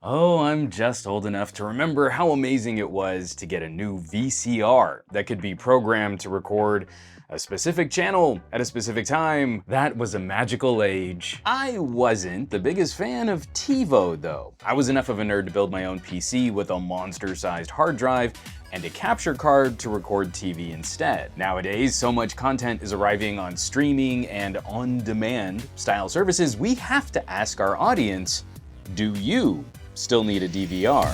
Oh, I'm just old enough to remember how amazing it was to get a new VCR that could be programmed to record a specific channel at a specific time. That was a magical age. I wasn't the biggest fan of Tivo though. I was enough of a nerd to build my own PC with a monster-sized hard drive and a capture card to record TV instead. Nowadays, so much content is arriving on streaming and on-demand style services, we have to ask our audience, do you still need a DVR?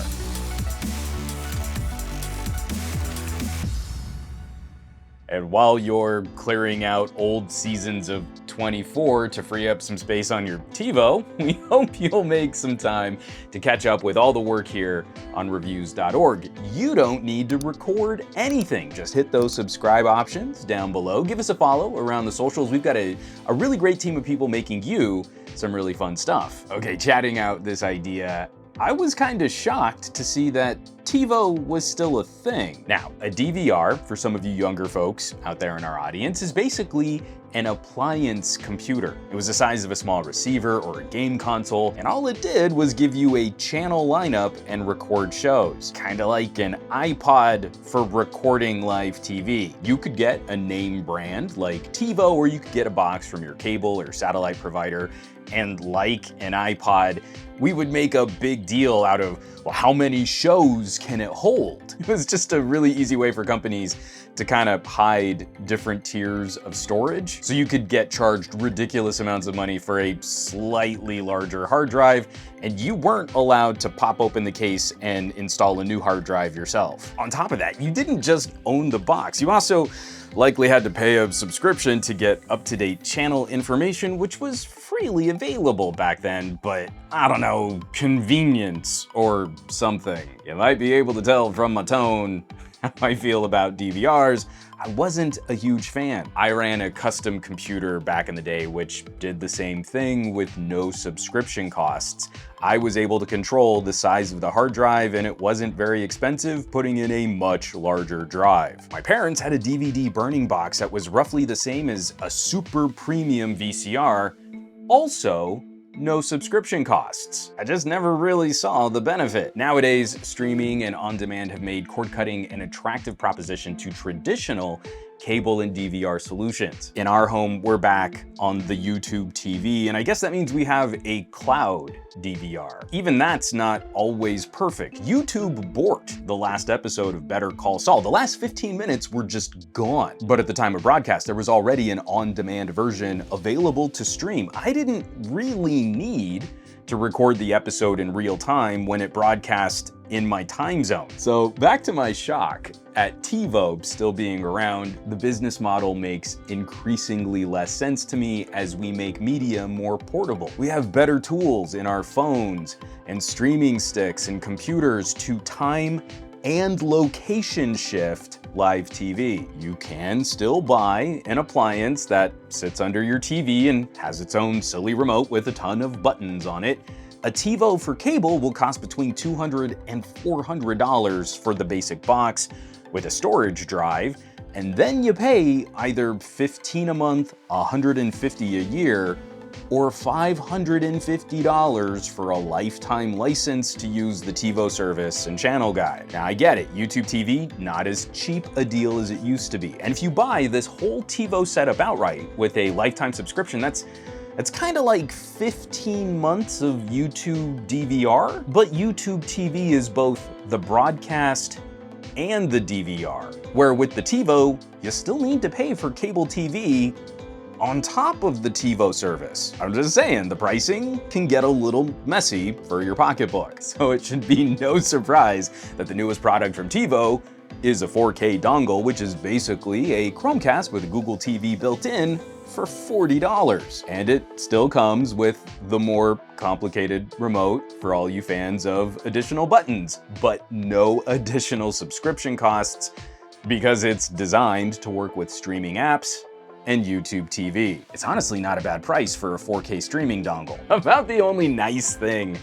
And while you're clearing out old seasons of 24 to free up some space on your Tivo, we hope you'll make some time to catch up with all the work here on Reviews.org. You don't need to record anything. Just hit those subscribe options down below. Give us a follow around the socials. We've got a really great team of people making you some really fun stuff. Okay, chatting out this idea, I was kind of shocked to see that Tivo was still a thing. Now, a DVR, for some of you younger folks out there in our audience, is basically an appliance computer. It was the size of a small receiver or a game console, and all it did was give you a channel lineup and record shows. Kind of like an iPod for recording live TV. You could get a name brand like Tivo, or you could get a box from your cable or satellite provider, and like an iPod, we would make a big deal out of, well, how many shows can it hold? It was just a really easy way for companies to kind of hide different tiers of storage. So you could get charged ridiculous amounts of money for a slightly larger hard drive, and you weren't allowed to pop open the case and install a new hard drive yourself. On top of that, you didn't just own the box, you also likely had to pay a subscription to get up-to-date channel information, which was freely available back then, but I don't know, convenience or something. You might be able to tell from my tone how I feel about DVRs. I wasn't a huge fan. I ran a custom computer back in the day, which did the same thing with no subscription costs. I was able to control the size of the hard drive, and it wasn't very expensive putting in a much larger drive. My parents had a DVD burning box that was roughly the same as a super premium VCR, also no subscription costs. I just never really saw the benefit. Nowadays, streaming and on-demand have made cord cutting an attractive proposition to traditional cable and DVR solutions. In our home, we're back on the YouTube TV, and I guess that means we have a cloud DVR. Even that's not always perfect. YouTube borked the last episode of Better Call Saul. The last 15 minutes were just gone. But at the time of broadcast, there was already an on-demand version available to stream. I didn't really need to record the episode in real time when it broadcast in my time zone. So back to my shock at Tivo still being around, the business model makes increasingly less sense to me as we make media more portable. We have better tools in our phones and streaming sticks and computers to time and location shift live TV. You can still buy an appliance that sits under your TV and has its own silly remote with a ton of buttons on it. A Tivo for cable will cost between $200 and $400 for the basic box with a storage drive, and then you pay either $15 a month, $150 a year, or $550 for a lifetime license to use the Tivo service and channel guide. Now I get it, YouTube TV, not as cheap a deal as it used to be. And if you buy this whole Tivo setup outright with a lifetime subscription, that's kind of like 15 months of YouTube DVR, but YouTube TV is both the broadcast and the DVR, where with the Tivo, you still need to pay for cable TV on top of the Tivo service. I'm just saying, the pricing can get a little messy for your pocketbook, so it should be no surprise that the newest product from Tivo is a 4K dongle, which is basically a Chromecast with Google TV built in for $40. And it still comes with the more complicated remote for all you fans of additional buttons, but no additional subscription costs because it's designed to work with streaming apps and YouTube TV. It's honestly not a bad price for a 4K streaming dongle. About the only nice thing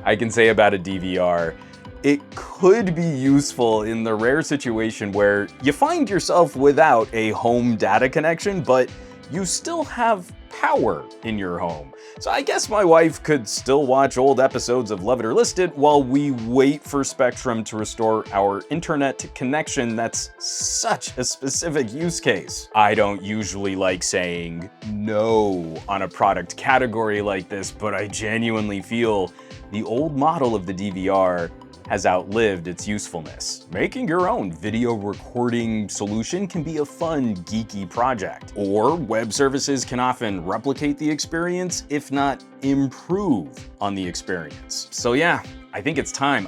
I can say about a DVR, it could be useful in the rare situation where you find yourself without a home data connection, but you still have power in your home. So I guess my wife could still watch old episodes of Love It or List It while we wait for Spectrum to restore our internet connection. That's such a specific use case. I don't usually like saying no on a product category like this, but I genuinely feel the old model of the DVR has outlived its usefulness. Making your own video recording solution can be a fun, geeky project. Or web services can often replicate the experience, if not improve on the experience. So yeah, I think it's time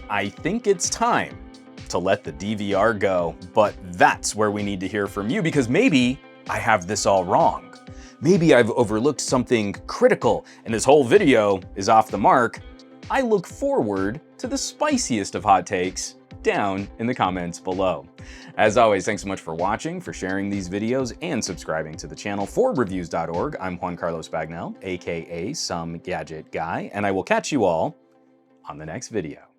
to let the DVR go. But that's where we need to hear from you, because maybe I have this all wrong. Maybe I've overlooked something critical and this whole video is off the mark. I look forward to the spiciest of hot takes down in the comments below. As always, thanks so much for watching, for sharing these videos, and subscribing to the channel. For Reviews.org, I'm Juan Carlos Bagnell, aka Some Gadget Guy, and I will catch you all on the next video.